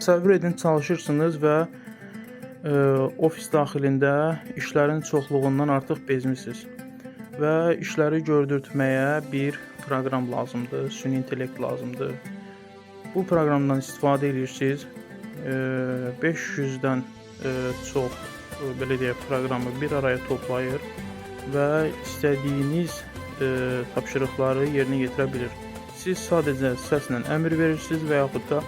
Təsəvvür edin, çalışırsınız və ofis daxilində işlərin çoxluğundan artıq bezmisiniz və işləri gördürtməyə bir proqram lazımdır, süni intellekt lazımdır. Bu proqramdan istifadə edirsiniz. 500-dən çox belə deyək proqramı bir araya toplayır və istədiyiniz tapşırıqları yerinə yetirə bilir. Siz sadəcə səslə əmr verirsiniz və yaxud da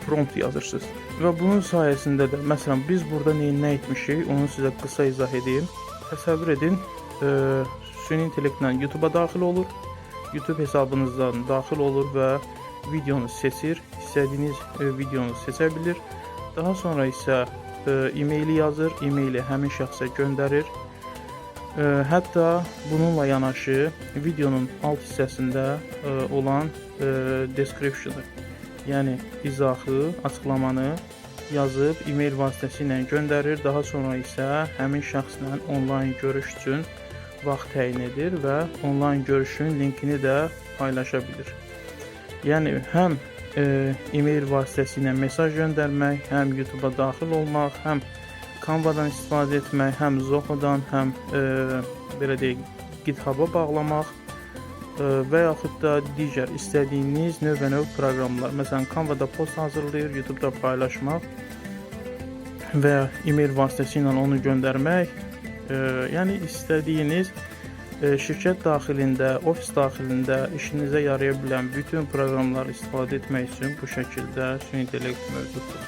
prompt yazırsınız. Və bunun sayəsində də, məsələn, biz burada nə etmişik, onu sizə qısa izah edeyim. Təsəvvür edin, süni intellektlə YouTube-a daxil olur, YouTube hesabınızdan daxil olur və videonu seçir, istədiyiniz videonu seçə bilir. Daha sonra isə e-maili yazır, e-maili həmin şəxsə göndərir. Hətta bununla yanaşı videonun alt hissəsində olan description-ı, yəni izahı, açıqlamanı yazıb e-mail vasitəsilə göndərir. Daha sonra isə həmin şəxslə onlayn görüş üçün vaxt təyin edir və onlayn görüşün linkini də paylaşa bilir. Yəni həm e-mail vasitəsilə mesaj göndərmək, həm YouTube-a daxil olmaq, həm Canva-dan istifadə etmək, həm Zoho-dan, həm belə deyək, GitHub-a bağlamaq və yaxud da digər istədiyiniz növbənöv proqramlar. Məsələn, Canva-da post hazırlayır, YouTube-da paylaşmaq və e-mail vasitəsilə onu göndərmək. Yəni istədiyiniz şirkət daxilində, ofis daxilində işinizə yaraya bilən bütün proqramları istifadə etmək üçün bu şəkildə süni intellekt mövcuddur.